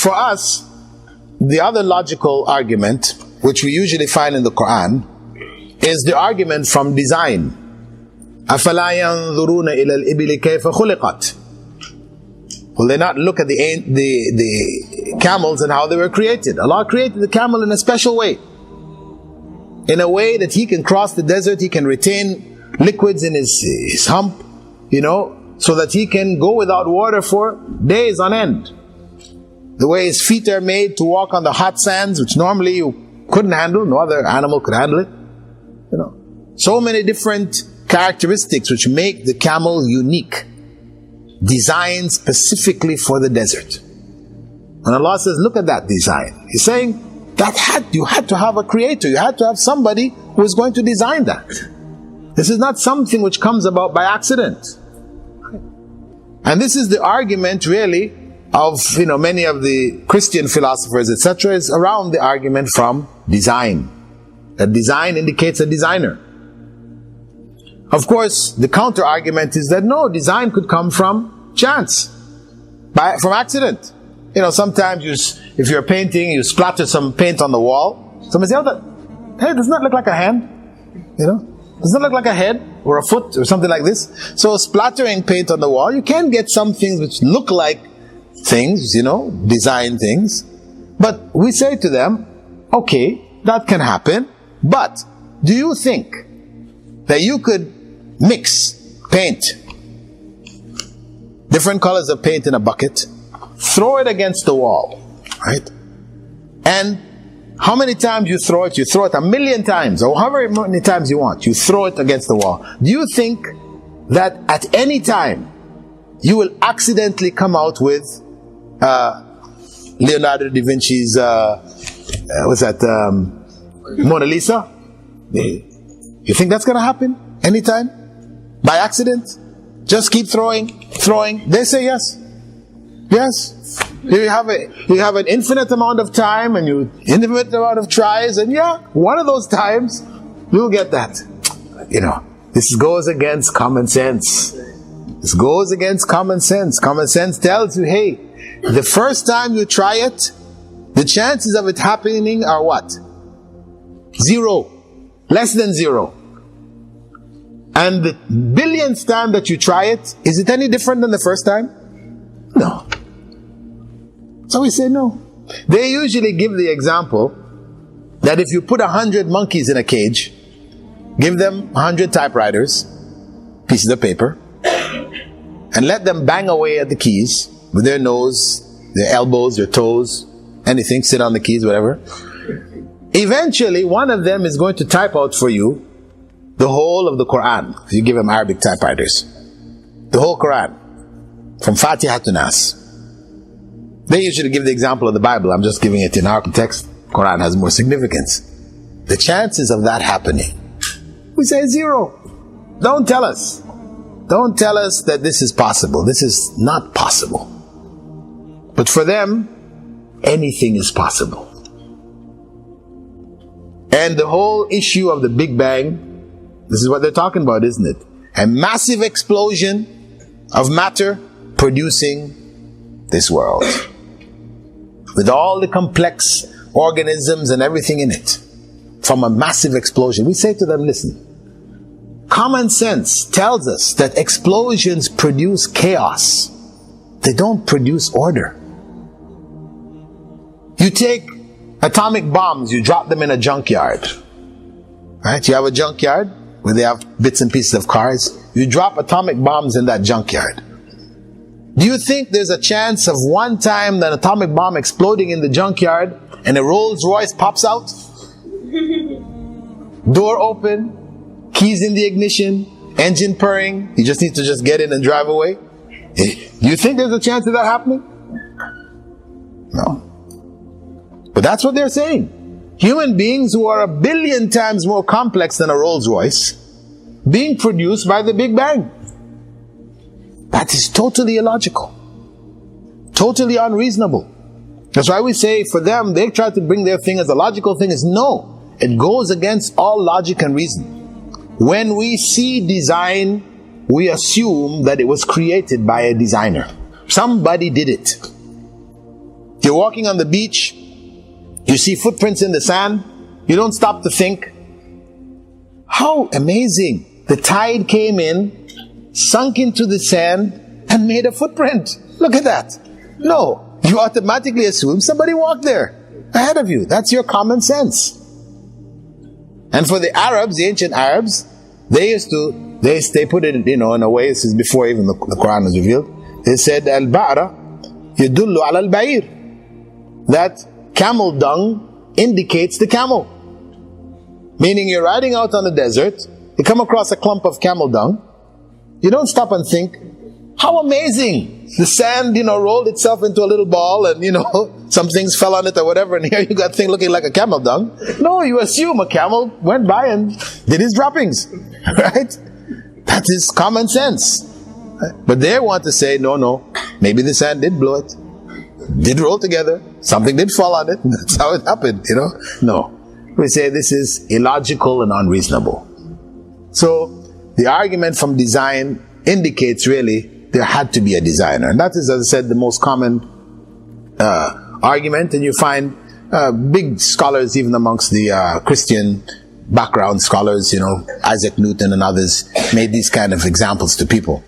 For us, the other logical argument, which we usually find in the Quran, is the argument from design. أَفَلَا يَنظُرُونَ إِلَى الْإِبِلِ كَيْفَ خُلِقَتْ. Will they not look at the camels and how they were created? Allah created the camel in a special way. In a way that he can cross the desert, he can retain liquids in his hump, so that he can go without water for days on end. The way his feet are made to walk on the hot sands, which normally you couldn't handle, no other animal could handle it. So many different characteristics which make the camel unique, designed specifically for the desert. When Allah says, look at that design, He's saying that you had to have a creator, you had to have somebody who is going to design that. This is not something which comes about by accident. And this is the argument really of many of the Christian philosophers, etc., is around the argument from design. That design indicates a designer. Of course, the counter argument is that no, design could come from chance, from accident. Sometimes if you're painting, you splatter some paint on the wall. Somebody says, hey, doesn't that look like a hand? Doesn't that look like a head or a foot or something like this? So splattering paint on the wall, you can get some things which look like things, design things. But we say to them, okay, that can happen, but do you think that you could mix paint, different colors of paint in a bucket, throw it against the wall, right? And how many times you throw it? You throw it 1,000,000 times, or however many times you want. You throw it against the wall. Do you think that at any time you will accidentally come out with Leonardo da Vinci's Mona Lisa? You think that's going to happen anytime? By accident? Just keep throwing. They say yes. Yes. You have an infinite amount of time and infinite amount of tries, and one of those times you'll get that. This goes against common sense. This goes against common sense. Common sense tells you, hey, the first time you try it, the chances of it happening are what? 0. Less than 0. And the billionth time that you try it, is it any different than the first time? No. So we say no. They usually give the example that if you put 100 monkeys in a cage, give them 100 typewriters, pieces of paper, and let them bang away at the keys with their nose, their elbows, their toes, anything, sit on the keys, whatever. Eventually, one of them is going to type out for you the whole of the Quran. If you give them Arabic typewriters, the whole Quran, from Fatiha to Nas. They usually give the example of the Bible. I'm just giving it in our context. Quran has more significance. The chances of that happening, we say 0. Don't tell us. Don't tell us that this is possible. This is not possible. But for them, anything is possible. And the whole issue of the Big Bang, this is what they're talking about, isn't it? A massive explosion of matter producing this world, with all the complex organisms and everything in it, from a massive explosion. We say to them, listen, common sense tells us that explosions produce chaos. They don't produce order. You take atomic bombs, you drop them in a junkyard. Right? You have a junkyard where they have bits and pieces of cars. You drop atomic bombs in that junkyard. Do you think there's a chance of one time that atomic bomb exploding in the junkyard and a Rolls Royce pops out? Door open, keys in the ignition, engine purring, you just need to just get in and drive away? Do you think there's a chance of that happening? No. But that's what they're saying. Human beings who are 1 billion times more complex than a Rolls Royce, being produced by the Big Bang. That is totally illogical. Totally unreasonable. That's why we say for them, they try to bring their thing as a logical thing. Is no. It goes against all logic and reason. When we see design, we assume that it was created by a designer. Somebody did it. You're walking on the beach, you see footprints in the sand, you don't stop to think, how amazing. The tide came in, sunk into the sand, and made a footprint. Look at that. No, you automatically assume somebody walked there ahead of you. That's your common sense. And for the Arabs, the ancient Arabs, they put it, in a way, this is before even the Quran was revealed. They said, Al-Ba'ra yadullu ala al-ba'ir. That camel dung indicates the camel. Meaning you're riding out on the desert, you come across a clump of camel dung, you don't stop and think, how amazing! The sand, rolled itself into a little ball and, some things fell on it or whatever, and here you got thing looking like a camel dung. No, you assume a camel went by and did his droppings. Right? That is common sense. But they want to say, no, maybe the sand did blow it. Did roll together. Something did fall on it. That's how it happened, No. We say this is illogical and unreasonable. So, the argument from design indicates really there had to be a designer. And that is, as I said, the most common argument. And you find big scholars, even amongst the Christian background scholars, Isaac Newton and others, made these kind of examples to people.